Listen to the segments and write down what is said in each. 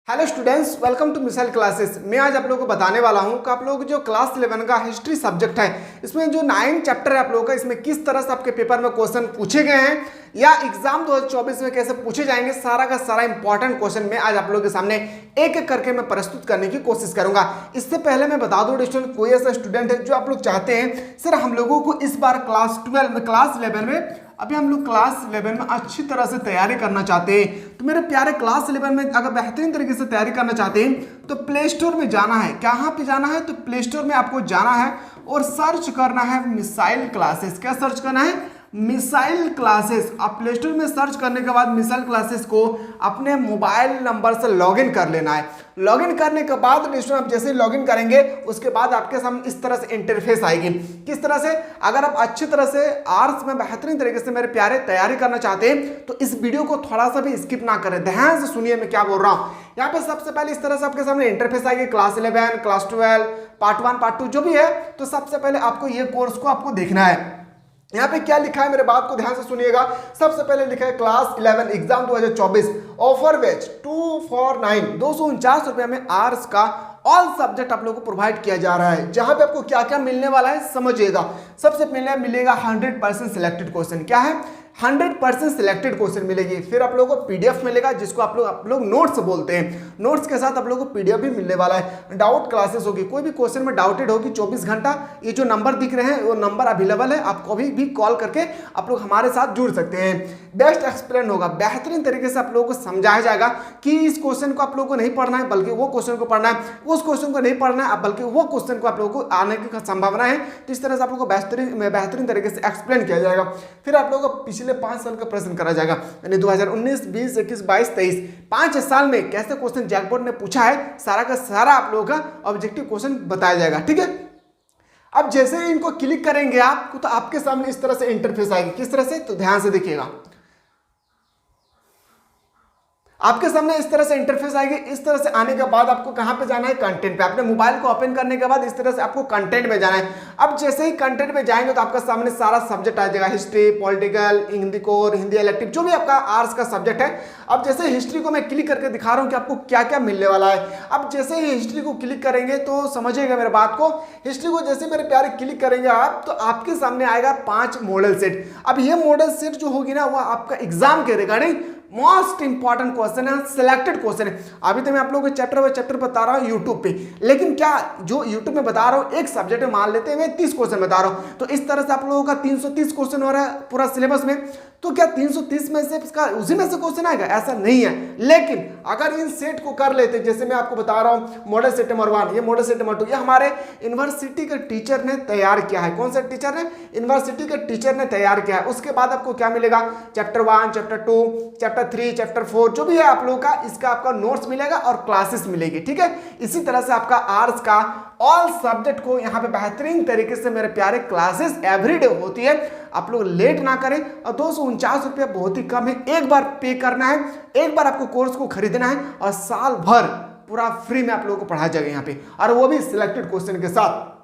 Hello students, welcome to missile classes. मैं आज आप लोगों को बताने वाला हूं कि आप लोग जो क्लास 11 का हिस्ट्री सब्जेक्ट है, इसमें जो 9 चैप्टर है आप लोगों का, इसमें किस तरह से आपके पेपर में क्वेश्चन पूछे गए हैं या एग्जाम 2024 में कैसे पूछे जाएंगे, सारा का सारा इंपॉर्टेंट क्वेश्चन मैं आज आप लोगों के सामने एक एक करके मैं प्रस्तुत करने की कोशिश करूंगा। इससे पहले मैं बता दूं स्टूडेंट, कोई ऐसा स्टूडेंट है जो आप लोग चाहते हैं सर हम लोगों को इस बार क्लास 11 में अभी हम लोग क्लास 11 में अच्छी तरह से तैयारी करना चाहते हैं, तो मेरे प्यारे क्लास 11 में अगर बेहतरीन तरीके से तैयारी करना चाहते हैं तो प्ले स्टोर में जाना है। कहाँ पे जाना है? तो प्ले स्टोर में आपको जाना है और सर्च करना है मिसाइल क्लासेस। क्या सर्च करना है? Missile classes. आप प्ले स्टोर में सर्च करने के बाद मिसाइल क्लासेस को अपने मोबाइल नंबर से लॉगिन कर लेना है। लॉगिन करने के बाद आप जैसे लॉगिन करेंगे उसके बाद आपके सामने इस तरह से इंटरफेस आएगी। किस तरह से? अगर आप अच्छी तरह से आर्ट्स में बेहतरीन तरीके से मेरे प्यारे तैयारी करना चाहते हैं तो इस वीडियो को थोड़ा सा भी स्किप ना करें, ध्यान से सुनिए मैं क्या बोल रहा हूँ। यहाँ पे सबसे पहले इस तरह से आपके सामने इंटरफेस आएगी, क्लास 11, क्लास 12, पार्ट 1, पार्ट 2 जो भी है। तो सबसे पहले आपको ये कोर्स को आपको देखना है। यहाँ पे क्या लिखा है, मेरे बात को ध्यान से सुनिएगा। सबसे पहले लिखा है क्लास 11 एग्जाम 2024 ऑफर बैच 249 249 में आर्ट्स का ऑल सब्जेक्ट आप लोगों को प्रोवाइड किया जा रहा है। जहां पे आपको क्या क्या मिलने वाला है समझिएगा। सबसे पहले मिलेगा 100% सिलेक्टेड क्वेश्चन। क्या है? 100% सिलेक्टेड क्वेश्चन मिलेगी। फिर आप लोगों को पीडीएफ मिलेगा जिसको आप लोग नोट्स बोलते हैं। नोट्स के साथ आप लोगों को पीडीएफ भी मिलने वाला है। डाउट क्लासेस होगी, कोई भी क्वेश्चन में डाउटेड होगी 24 घंटा ये जो नंबर दिख रहे हैं वो नंबर अवेलेबल है, आप कभी भी कॉल करके आप लोग हमारे साथ जुड़ सकते हैं। बेस्ट एक्सप्लेन होगा, बेहतरीन तरीके से आप लोगों को समझाया जाएगा कि इस क्वेश्चन को आप लोगों को नहीं पढ़ना है बल्कि वो क्वेश्चन को पढ़ना है, उस क्वेश्चन को नहीं पढ़ना है बल्कि वो क्वेश्चन को आप लोगों को आने की संभावना है। तो इस तरह से आप लोगों को बेहतरीन तरीके से एक्सप्लेन किया जाएगा। फिर आप लोगों को पिछले 5 साल का प्रश्न करा जाएगा, यानी 2019, 20, 21, 22, 23 5 साल में कैसे क्वेश्चन जैकबोर्ड ने पूछा है, सारा का सारा आप लोगों का ऑब्जेक्टिव क्वेश्चन बताया जाएगा। ठीक है, अब जैसे ही इनको क्लिक करेंगे आप तो आपके सामने इस तरह से इंटरफेस आएगी। किस तरह से? तो ध्यान से देखिएगा। आपके सामने इस तरह से इंटरफेस आएगी। इस तरह से आने के बाद आपको कहां पे जाना है? कंटेंट पे। अपने मोबाइल को ओपन करने के बाद इस तरह से आपको कंटेंट में जाना है। अब जैसे ही कंटेंट में जाएंगे तो आपका सामने सारा सब्जेक्ट आ जाएगा, history, political, Hindi core, Hindi elective, जो भी आपका आर्ट्स का सब्जेक्ट है। अब जैसे हिस्ट्री को मैं क्लिक करके दिखा रहा हूं कि आपको क्या क्या मिलने वाला है। अब जैसे ही हिस्ट्री को क्लिक करेंगे तो समझिएगा मेरे बात को। हिस्ट्री को जैसे मेरे प्यारे क्लिक करेंगे आप तो आपके सामने आएगा 5 मॉडल सेट। अब ये मॉडल सेट जो होगी ना वो आपका एग्जाम के रिगार्डिंग मोस्ट इंपॉर्टेंट क्वेश्चन है, सिलेक्टेड क्वेश्चन है। अभी तो मैं आप लोगों को चैप्टर बाय चैप्टर बता रहा हूँ यूट्यूब पे, लेकिन क्या जो यूट्यूब में बता रहा हूँ एक सब्जेक्ट में मान लेते हैं मैं 30 क्वेश्चन बता रहा हूँ, तो इस तरह से आप लोगों का 330 क्वेश्चन हो रहा है पूरा सिलेबस में। तो क्या 330 में से इसका उसी में से क्वेश्चन आएगा? ऐसा नहीं है। लेकिन अगर इन सेट को कर लेते, जैसे मैं आपको बता रहा हूँ मॉडल सेट नंबर 1, ये मॉडल सेट नंबर 2, ये हमारे यूनिवर्सिटी के टीचर ने तैयार किया है। कौन से टीचर ने? यूनिवर्सिटी के टीचर ने तैयार किया है। उसके बाद आपको क्या मिलेगा? चैप्टर 1, चैप्टर 2, चैप्टर 3, चैप्टर 4 जो भी है आप लोगों का, इसका आपका नोट्स मिलेगा और क्लासेस मिलेगी। ठीक है, इसी तरह से आपका आर्ट्स का ऑल सब्जेक्ट को यहाँ पे बेहतरीन तरीके से मेरे प्यारे क्लासेस एवरीडे होती है। आप लोग लेट ना करें, और 249 रुपया बहुत ही कम है। एक बार पे करना है, एक बार आपको कोर्स को खरीदना है और साल भर पूरा फ्री में आप लोगों को पढ़ाया जाएगा यहाँ पे, और वो भी सिलेक्टेड क्वेश्चन के साथ।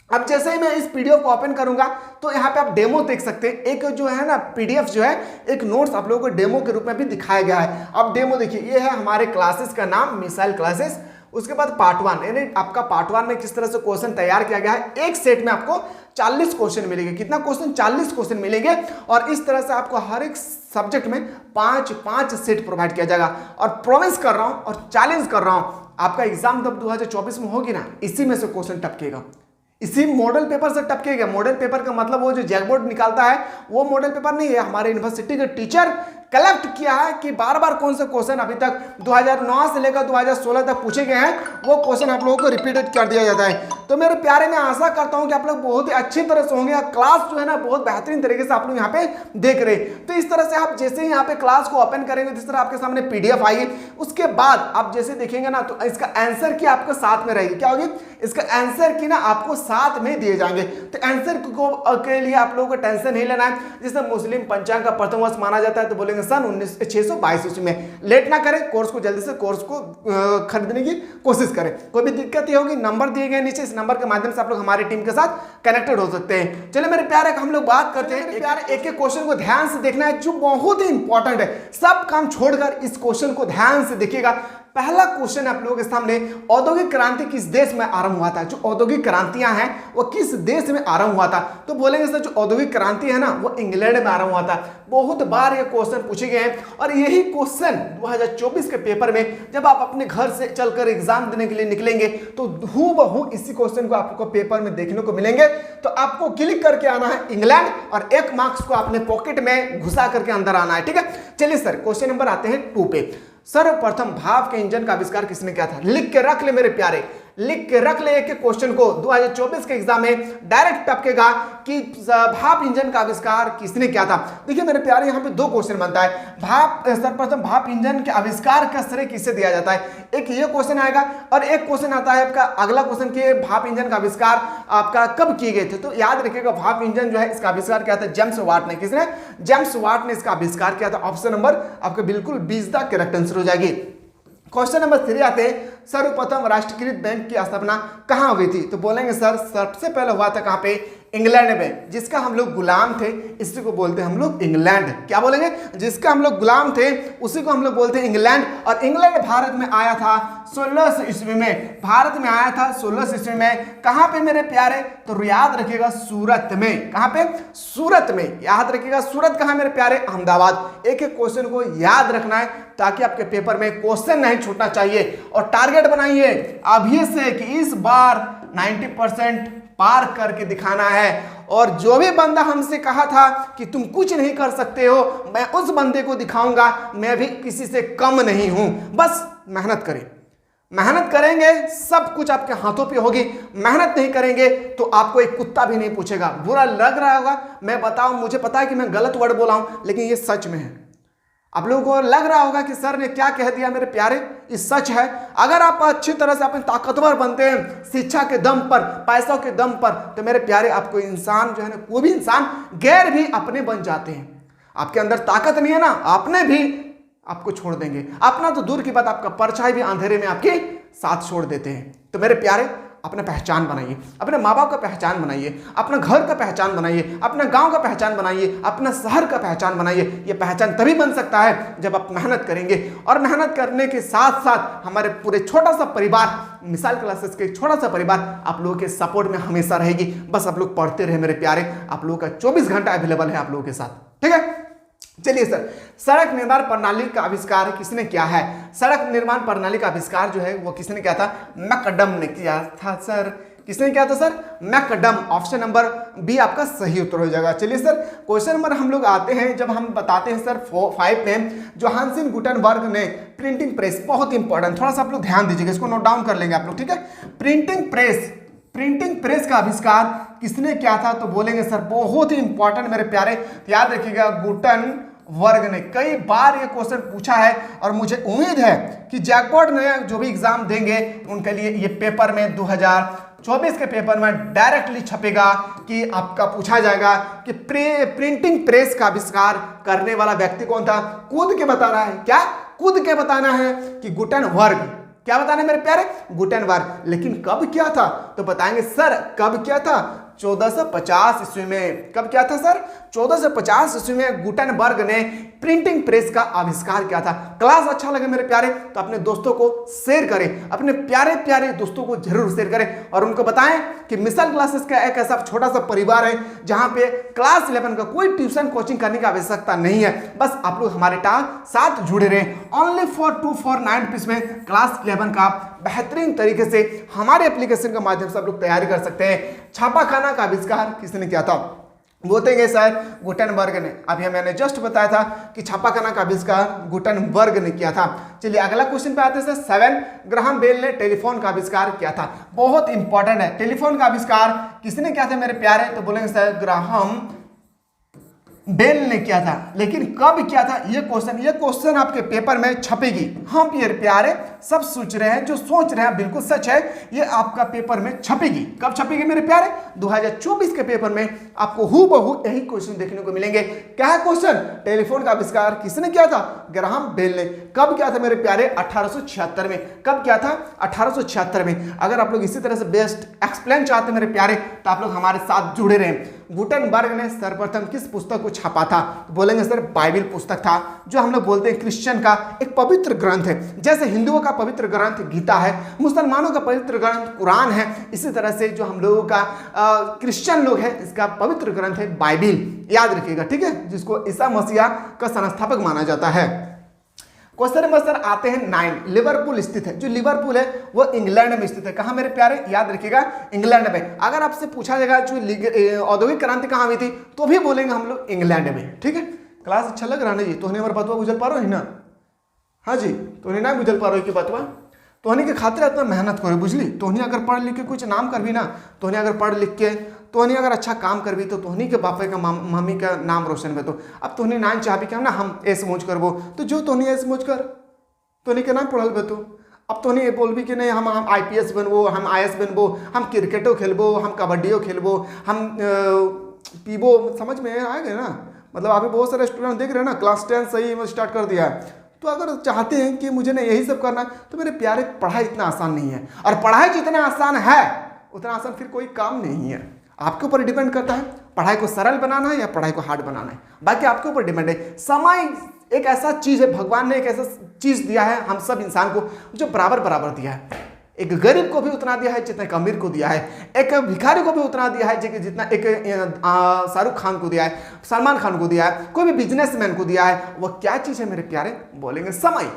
अब जैसे ही मैं इस पीडीएफ को ओपन करूंगा तो यहाँ पे आप डेमो देख सकते हैं। एक जो है ना पीडीएफ जो है, एक नोट्स आप लोगों को डेमो के रूप में भी दिखाया गया है। अब डेमो देखिए, ये है हमारे क्लासेस का नाम, मिसाइल क्लासेस। उसके बाद पार्ट 1, यानी आपका पार्ट 1 में किस तरह से क्वेश्चन तैयार किया गया है। एक सेट में आपको 40 क्वेश्चन मिलेंगे। कितना क्वेश्चन? 40 क्वेश्चन मिलेंगे। और इस तरह से आपको हर एक सब्जेक्ट में 5 सेट प्रोवाइड किया जाएगा। और प्रॉमिस कर रहा हूं और चैलेंज कर रहा हूं, आपका एग्जाम जब 2024 में होगी ना, इसी में से क्वेश्चन टपकेगा, इसी मॉडल पेपर से टपकेगा। मॉडल पेपर का मतलब वो जो जैकबोर्ड निकालता है वो मॉडल पेपर नहीं है, हमारे यूनिवर्सिटी के टीचर कलेक्ट किया है कि बार बार कौन से क्वेश्चन अभी तक 2009 से लेकर 2016 तक पूछे गए हैं, वो क्वेश्चन आप लोगों को रिपीटेड कर दिया जाता है। तो मेरे प्यारे, मैं आशा करता हूं कि आप लोग बहुत ही अच्छी तरह से होंगे। क्लास जो है ना बहुत बेहतरीन तरीके से आप लोग यहाँ पे देख रहे हैं। तो इस तरह से आप जैसे ही यहाँ पे क्लास को ओपन करेंगे, जिस तरह आपके सामने पीडीएफ आएगी, उसके बाद आप जैसे देखेंगे ना तो इसका आंसर की आपको साथ में रहेगी। क्या होगी? इसका आंसर की ना आपको साथ में दिए जाएंगे। तो आंसर के लिए आप लोगों को टेंशन नहीं लेना है। जैसे मुस्लिम पंचांग का प्रथम वर्ष माना जाता है तो बोलेंगे सन 622 में। लेट ना करें, कोर्स को जल्दी से कोर्स को खरीदने की कोशिश करें। कोई भी दिक्कत ये होगी, नंबर दिए गए नीचे, इस नंबर के माध्यम से आप लोग हमारी टीम के साथ कनेक्टेड हो सकते हैं। चलिए मेरे प्यारे, हम लोग बात करते हैं। प्यारे, एक एक क्वेश्चन को ध्यान से देखना है जो बहुत ही इंपॉर्टेंट है। सब काम छोड़कर इस क्वेश्चन को ध्यान से देखिएगा। पहला क्वेश्चन आप लोगों के सामने, औद्योगिक क्रांति किस देश में आरंभ हुआ था? जो औद्योगिक क्रांतियां हैं वो किस देश में आरंभ हुआ था? तो बोलेंगे सर जो औद्योगिक क्रांति है ना वो इंग्लैंड में आरंभ हुआ था। बहुत बार ये क्वेश्चन पूछे गए हैं और यही क्वेश्चन 2024 के पेपर में जब आप अपने घर से चलकर एग्जाम देने के लिए निकलेंगे तो हूबहू इसी क्वेश्चन को आपको पेपर में देखने को मिलेंगे। तो आपको क्लिक करके आना है इंग्लैंड और 1 मार्क्स को अपने पॉकेट में घुसा करके अंदर आना है, ठीक है। चलिए सर क्वेश्चन नंबर आते हैं 2 पे। सर्वप्रथम भाप के इंजन का आविष्कार किसने किया था? लिख के रख ले मेरे प्यारे, लिख के रख ले। एक क्वेश्चन को 2024 के एग्जाम में डायरेक्ट टपकेगा कि भाप इंजन का आविष्कार किसने किया था। देखिए मेरे प्यारे यहाँ पे 2 क्वेश्चन बनता है। सर्वप्रथम भाप इंजन के आविष्कार का श्रेय किसे दिया जाता है? एक ये क्वेश्चन आएगा और एक क्वेश्चन आता है आपका अगला क्वेश्चन कि भाप इंजन का आविष्कार आपका कब किए गए थे? तो याद रखिएगा भाप इंजन जो है इसका आविष्कार किया था जेम्स वाट ने। किसने? जेम्स वाट ने इसका आविष्कार किया था। ऑप्शन नंबर आपका बिल्कुल 20 द करेक्ट आंसर हो जाएगी। क्वेश्चन नंबर 3 आते हैं, सर्वप्रथम राष्ट्रीयकृत बैंक की स्थापना कहाँ हुई थी? तो बोलेंगे सर सबसे पहले हुआ था कहाँ पे? इंग्लैंड में। जिसका हम लोग गुलाम थे इसी को बोलते हैं हम लोग इंग्लैंड। क्या बोलेंगे? जिसका हम लोग गुलाम थे उसी को हम लोग बोलते हैं इंग्लैंड। और इंग्लैंड भारत में आया था 1600 ईस्वी में। भारत में आया था 1600 ईस्वी में। कहाँ पे मेरे प्यारे? तो याद रखिएगा सूरत में। कहाँ पे? सूरत में। याद रखिएगा सूरत कहाँ मेरे प्यारे? अहमदाबाद। एक एक क्वेश्चन को याद रखना है ताकि आपके पेपर में क्वेश्चन नहीं छूटना चाहिए। और टारगेट बनाइए अभी से कि इस बार 90% पार करके दिखाना है। और जो भी बंदा हमसे कहा था कि तुम कुछ नहीं कर सकते हो, मैं उस बंदे को दिखाऊंगा मैं भी किसी से कम नहीं हूं। बस मेहनत करें, मेहनत करेंगे सब कुछ आपके हाथों पे होगी। मेहनत नहीं करेंगे तो आपको एक कुत्ता भी नहीं पूछेगा। बुरा लग रहा होगा, मैं बताऊं, मुझे पता है कि मैं गलत वर्ड बोला हूं लेकिन ये सच में है। आप लोगों को लग रहा होगा कि सर ने क्या कह दिया मेरे प्यारे, ये सच है। अगर आप अच्छी तरह से अपने ताकतवर बनते हैं शिक्षा के दम पर, पैसों के दम पर, तो मेरे प्यारे आपको इंसान जो है ना, कोई भी इंसान गैर भी अपने बन जाते हैं। आपके अंदर ताकत नहीं है ना, आपने भी आपको छोड़ देंगे। अपना तो दूर की बात, आपका परछाई भी अंधेरे में आपके साथ छोड़ देते हैं। तो मेरे प्यारे अपना पहचान बनाइए, अपने माँ बाप का पहचान बनाइए, अपना घर का पहचान बनाइए, अपना गांव का पहचान बनाइए, अपना शहर का पहचान बनाइए। ये पहचान तभी बन सकता है जब आप मेहनत करेंगे। और मेहनत करने के साथ साथ हमारे पूरे छोटा सा परिवार, मिसाल क्लासेस के छोटा सा परिवार आप लोगों के सपोर्ट में हमेशा रहेगी। बस आप लोग पढ़ते रहे मेरे प्यारे, आप लोगों का 24 घंटा अवेलेबल है आप लोगों के साथ, ठीक है। चलिए सर, सड़क निर्माण प्रणाली का आविष्कार किसने किया है? सड़क निर्माण प्रणाली का आविष्कार जो है वो किसने किया था? मैकडम ने किया था। सर किसने किया था? Sir McAdam. Option number B आपका सही उत्तर हो जाएगा। चलिए सर क्वेश्चन नंबर हम लोग आते हैं, जब हम बताते हैं सर 5 में जोहानसन गुटेनबर्ग ने प्रिंटिंग प्रेस, बहुत इंपॉर्टेंट, थोड़ा सा आप लोग ध्यान दीजिएगा, इसको नोट डाउन कर लेंगे आप लोग, ठीक है। प्रिंटिंग प्रेस का आविष्कार किसने किया था? तो बोलेंगे सर बहुत ही इंपॉर्टेंट मेरे प्यारे, याद रखिएगा गुटेनबर्ग ने। कई बार ये क्वेश्चन पूछा है और मुझे उम्मीद है कि जैकपॉट ने जो भी एग्जाम देंगे उनके लिए ये पेपर में 2024 के पेपर में डायरेक्टली छपेगा कि आपका पूछा जाएगा कि प्रिंटिंग प्रेस का आविष्कार करने वाला व्यक्ति कौन था। कूद के बताना है, क्या कूद के बताना है कि गुटेनबर्ग। क्या बताना है मेरे प्यारे? गुटेनबर्ग। लेकिन कब किया था? तो बताएंगे सर कब किया था? 1450 ईस्वी में। कब किया था सर? 1450 ईस्वी में गुटेनबर्ग ने प्रिंटिंग प्रेस का आविष्कार किया था। क्लास अच्छा लगे मेरे प्यारे तो अपने दोस्तों को शेयर करें, अपने प्यारे प्यारे दोस्तों को जरूर शेयर करें और उनको बताएं कि मिसल क्लासेस का एक ऐसा छोटा सा परिवार है जहां पे क्लास 11 का कोई ट्यूशन कोचिंग करने की आवश्यकता नहीं है। बस आप लोग हमारे साथ जुड़े रहें। ओनली फॉर 249 रुपीज में क्लास 11 का बेहतरीन तरीके से हमारे एप्लीकेशन के माध्यम से आप लोग तैयारी कर सकते हैं। छापाखाना का आविष्कार किसने किया था? बोलेंगे सर गुटेनबर्ग ने। अभी मैंने जस्ट बताया था कि छापाखाना का आविष्कार गुटेनबर्ग ने किया था। चलिए अगला क्वेश्चन पे आते हैं सर। 7 ग्राहम बेल ने टेलीफोन का आविष्कार किया था। बहुत इंपॉर्टेंट है, टेलीफोन का आविष्कार किसने किया था मेरे प्यारे? तो बोलेंगे सर ग्राहम बेल ने किया था। लेकिन कब किया था? ये क्वेश्चन आपके पेपर में छपेगी। हाँ प्यारे सब सोच रहे हैं, जो सोच रहे हैं बिल्कुल सच है, ये आपका पेपर में छपेगी। कब छपेगी मेरे प्यारे? 2024 के पेपर में आपको हूबहू यही क्वेश्चन देखने को मिलेंगे। क्या है क्वेश्चन? टेलीफोन का आविष्कार किसने किया था? ग्राहम बेल ने। कब किया था मेरे प्यारे? 1876 में। कब किया था? 1876 में। अगर आप लोग इसी तरह से बेस्ट एक्सप्लेन चाहते हैं मेरे प्यारे तो आप लोग हमारे साथ जुड़े रहें। गुटेनबर्ग ने सर्वप्रथम किस पुस्तक को छापा था? तो बोलेंगे सर बाइबिल पुस्तक था, जो हम लोग बोलते हैं क्रिश्चियन का एक पवित्र ग्रंथ है। जैसे हिंदुओं का पवित्र ग्रंथ गीता है, मुसलमानों का पवित्र ग्रंथ कुरान है, इसी तरह से जो हम लोगों का क्रिश्चियन लोग है इसका पवित्र ग्रंथ है बाइबिल। याद रखिएगा, ठीक है, जिसको ईसा मसीह का संस्थापक माना जाता है। क्वेश्चन नंबर सर आते हैं 9। लिवरपूल स्थित है, जो लिवरपूल है वो इंग्लैंड में स्थित है। कहाँ मेरे प्यारे? याद रखिएगा इंग्लैंड में। अगर आपसे पूछा जाएगा जो औद्योगिक क्रांति कहाँ हुई थी, तो भी बोलेंगे हम लोग इंग्लैंड में। ठीक है, क्लास अच्छा लग रहा है ना जी? तो हमारे बतवा गुजर पा रहे हो ना? हाँ जी, तो ना गुजर पा रहे हो कि बतवा तोहनी के खातिर इतना मेहनत करे, बुझली? तोहनी अगर पढ़ लिख के कुछ नाम करबी ना, तोहनी अगर पढ़ लिख के तोहनी अगर अच्छा काम करबी तो तोहनी के बापे का मम्मी का नाम रोशन बे। तो अब तोहनी नाम चाहबी क्या ना हम ऐसे मौज करबो, तो जो तोहनी ऐसे मौज कर, तोहनी के नाम पढ़ल बे। तो अब तोहनी ये बोलबी कि नहीं हम IPS बनबो, हम IS बनबो, हम क्रिकेटो खेलबो, हम कबड्डियो खेलबो, हम पीबो। समझ में आ गए ना? मतलब अभी बहुत सारे स्टूडेंट देख रहे हैं ना, क्लास 10 सही स्टार्ट कर दिया है। तो अगर चाहते हैं कि मुझे ना यही सब करना है, तो मेरे प्यारे पढ़ाई इतना आसान नहीं है, और पढ़ाई जितना आसान है उतना आसान फिर कोई काम नहीं है। आपके ऊपर डिपेंड करता है पढ़ाई को सरल बनाना है या पढ़ाई को हार्ड बनाना है, बाकी आपके ऊपर डिपेंड है। समय एक ऐसा चीज है, भगवान ने एक ऐसा चीज दिया है हम सब इंसान को, जो बराबर बराबर दिया है। एक गरीब को भी उतना दिया है जितना एक अमीर को दिया है, एक भिखारी को भी उतना दिया है जितना एक शाहरुख खान को दिया है, सलमान खान को दिया है, कोई भी बिजनेसमैन को दिया है। वो क्या चीज है मेरे प्यारे? बोलेंगे समय।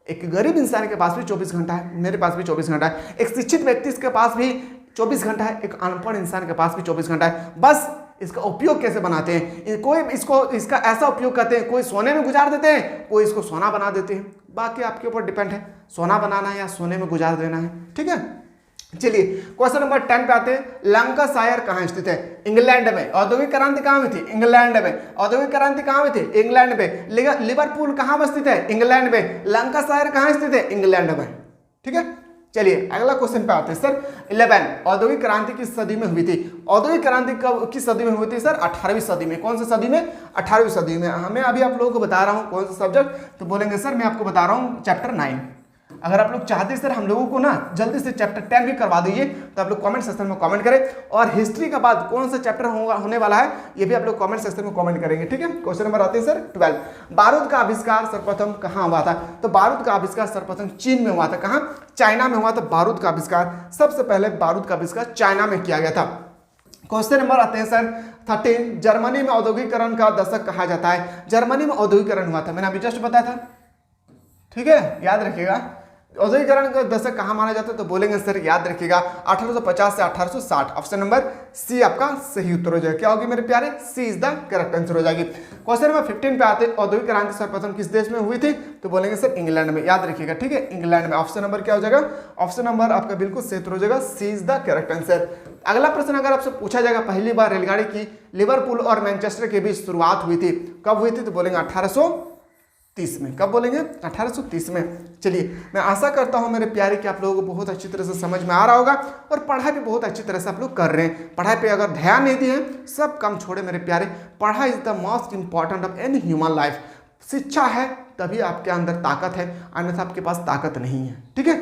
एक गरीब इंसान के पास भी 24 घंटा है, मेरे पास भी 24 घंटा है, एक शिक्षित व्यक्ति के पास भी 24 घंटा है, एक अनपढ़ इंसान के पास भी 24 घंटा है। बस इसका उपयोग कैसे बनाते हैं, कोई इसका ऐसा उपयोग करते हैं, कोई सोने में गुजार देते हैं, कोई इसको सोना बना देते हैं। बाकी आपके ऊपर डिपेंड है सोना बनाना है या सोने में गुजार देना है। ठीक है, चलिए क्वेश्चन नंबर 10 पे आते हैं। लंकाशायर कहाँ स्थित है? इंग्लैंड में। औद्योगिक क्रांति कहाँ हुई थी? इंग्लैंड में। औद्योगिक क्रांति कहाँ हुई थी? इंग्लैंड में। लिवरपूल कहाँ स्थित है? इंग्लैंड में। लंकाशायर कहाँ स्थित है? इंग्लैंड में। ठीक है, चलिए अगला क्वेश्चन पे आते हैं सर। 11 औद्योगिक क्रांति किस सदी में हुई थी? औद्योगिक क्रांति कब किस सदी में हुई थी सर? 18वीं सदी में। कौन सी सदी में? 18वीं सदी में। हमें अभी आप लोगों को बता रहा हूँ कौन सा सब्जेक्ट, तो बोलेंगे सर मैं आपको बता रहा हूँ चैप्टर 9। अगर आप लोग चाहते हैं सर हम लोगों को ना जल्दी से चैप्टर 10 भी करवा दीजिए, तो आप लोग कमेंट सेक्शन में कमेंट करें। और हिस्ट्री के बाद कौन सा चैप्टर होने वाला है ये भी आप लोग कमेंट सेक्शन में कमेंट करेंगे। ठीक है, क्वेश्चन नंबर आते हैं सर 12। बारूद का आविष्कार सर्वप्रथम कहाँ हुआ था? तो बारूद का आविष्कार सर्वप्रथम चीन में हुआ था। कहाँ? चाइना में हुआ था बारूद का आविष्कार। सबसे पहले बारूद का आविष्कार चाइना में किया गया था। क्वेश्चन नंबर आते हैं सर 13। जर्मनी में औद्योगिकरण का दशक कहा जाता है। जर्मनी में औद्योगिकरण हुआ था, मैंने अभी जस्ट बताया था। ठीक है, याद रखिएगा औद्योगिकरण का दशक कहाँ माना जाता है, तो बोलेंगे सर याद रखिएगा 1850 से 1860। ऑप्शन नंबर सी आपका सही उत्तर हो जाएगा। क्या होगी मेरे प्यारे? सी इज द करेक्ट आंसर हो जाएगी। क्वेश्चन नंबर 15 पे आते हैं। औद्योगिक क्रांति सर्वप्रथम किस देश में हुई थी? तो बोलेंगे सर इंग्लैंड में। याद रखिएगा, ठीक है, इंग्लैंड में। ऑप्शन नंबर क्या हो जाएगा? ऑप्शन नंबर आपका बिल्कुल सही उत्तर हो जाएगा, सी इज द करेक्ट आंसर। अगला प्रश्न अगर आपसे पूछा जाएगा पहली बार रेलगाड़ी की लिवरपूल और मैनचेस्टर के बीच शुरुआत हुई थी, कब हुई थी? तो बोलेंगे 1830 में। कब बोलेंगे? 1830 में। चलिए मैं आशा करता हूं मेरे प्यारे कि आप लोगों को बहुत अच्छी तरह से समझ में आ रहा होगा, और पढ़ाई भी बहुत अच्छी तरह से आप लोग कर रहे हैं। पढ़ाई पे अगर ध्यान नहीं दिए सब कम छोड़े मेरे प्यारे। पढ़ाई is the most important of any human life. शिक्षा है तभी आपके अंदर ताकत है, अन्यथा आपके पास ताकत नहीं है। ठीक है,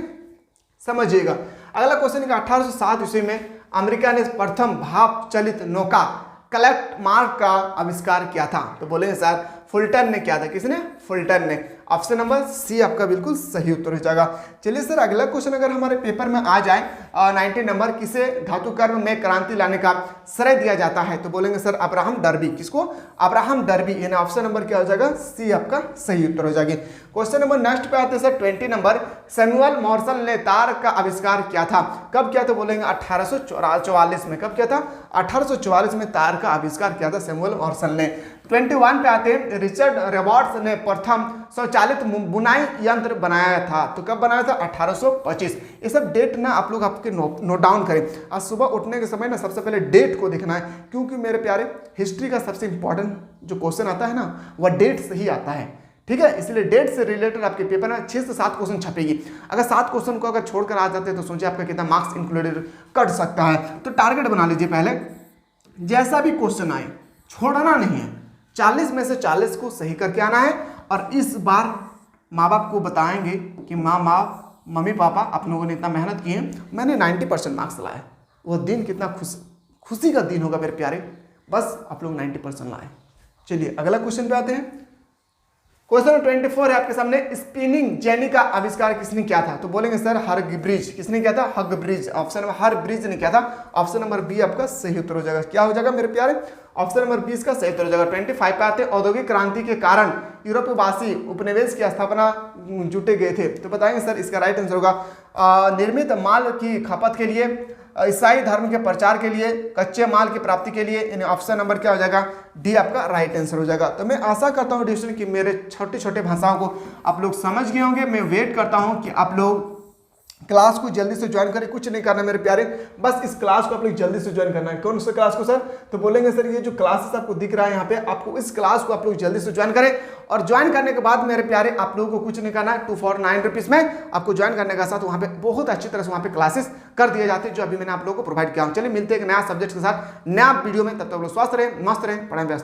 समझिएगा। अगला क्वेश्चन है 1807 ईस्वी में अमेरिका ने प्रथम भाप चलित नौका कलेक्ट मार्क का आविष्कार किया था। तो बोलेंगे सर फुल्टन ने किया था। किसने? फुल्टन ने। ऑप्शन नंबर सी आपका बिल्कुल सही उत्तर हो जाएगा। चलिए सर अगला क्वेश्चन अगर हमारे पेपर में आ जाए 90 नंबर, किसे धातु कर्म में क्रांति लाने का श्रेय दिया जाता है? तो बोलेंगे सर अब्राहम डर्बी। किसको? Abraham Darby. यानी ऑप्शन नंबर क्या हो जाएगा? सी आपका सही उत्तर हो जाएगी। क्वेश्चन नंबर नेक्स्ट पे आते हैं सर 20 नंबर। सैमुअल मॉर्सल ने तार का आविष्कार किया था। कब किया? तो बोलेंगे 1844 में। कब किया था? 1844 में तार का आविष्कार किया था सैमुअल मॉर्सल ने। 21 पे आते हैं। रिचर्ड रॉबर्ट्स ने प्रथम स्वचालित बुनाई यंत्र बनाया था। तो कब बनाया था? 1825। ये सब डेट ना आप लोग आपके नोट डाउन करें। आज सुबह उठने के समय ना सबसे पहले डेट को देखना है, क्योंकि मेरे प्यारे हिस्ट्री का सबसे इंपॉर्टेंट जो क्वेश्चन आता है ना वह डेट से ही आता है। ठीक है, इसलिए डेट से रिलेटेड आपके पेपर में 6 से 7 क्वेश्चन छपेगी। अगर 7 क्वेश्चन को अगर छोड़कर आ जाते हैं तो सोचिए आपका कितना मार्क्स इंक्लूडेड कट सकता है। तो टारगेट बना लीजिए पहले, जैसा भी क्वेश्चन आए छोड़ना नहीं है, 40 में से 40 को सही करके आना है। और इस बार माँ बाप को बताएंगे कि मम्मी पापा आप लोगों ने इतना मेहनत की है, मैंने 90% मार्क्स लाए। वो दिन कितना खुशी का दिन होगा मेरे प्यारे। बस आप लोग 90% लाए। चलिए अगला क्वेश्चन पे आते हैं। क्वेश्चन 24 है आपके सामने, स्पिनिंग जेनी का आविष्कार किसने किया था? तो बोलेंगे सर हरग्रीव्ज। किसने किया था? हरग्रीव्ज। ऑप्शन नंबर हरग्रीव्ज ने किया था। ऑप्शन नंबर बी आपका सही उत्तर हो जाएगा। क्या हो जाएगा मेरे प्यारे? ऑप्शन नंबर 20 का सही उत्तर हो जाएगा। 25 पे आते हैं, औद्योगिक क्रांति के कारण यूरोपवासी उपनिवेश की स्थापना जुटे गए थे। तो बताएंगे सर इसका राइट आंसर होगा निर्मित माल की खपत के लिए, ईसाई धर्म के प्रचार के लिए, कच्चे माल की प्राप्ति के लिए। यानी ऑप्शन नंबर क्या हो जाएगा? डी आपका राइट आंसर हो जाएगा। तो मैं आशा करता हूं डिस्ट्रिक्ट कि मेरे छोटे छोटे भाषाओं को आप लोग समझ गए होंगे। मैं वेट करता हूं कि आप लोग क्लास को जल्दी से ज्वाइन करें। कुछ नहीं करना मेरे प्यारे, बस इस क्लास को आप लोग जल्दी से ज्वाइन करना है। कौन सा क्लास को सर? तो बोलेंगे सर ये जो क्लासेस आपको दिख रहा है यहाँ पे, आपको इस क्लास को आप लोग जल्दी से ज्वाइन करें। और ज्वाइन करने के बाद मेरे प्यारे आप लोगों को कुछ नहीं करना है, 249 रुपीज में आपको ज्वाइन करने के साथ वहाँ पे बहुत अच्छी तरह से वहाँ पे क्लासेस कर दिए जाते हैं, जो अभी मैंने आप लोगों को प्रोवाइड किया हूँ। चलिए मिलते हैं एक नया सब्जेक्ट के साथ नया वीडियो में, तब तक लोग स्वस्थ रहे, मस्त रहे, पढ़ाई व्यस्त।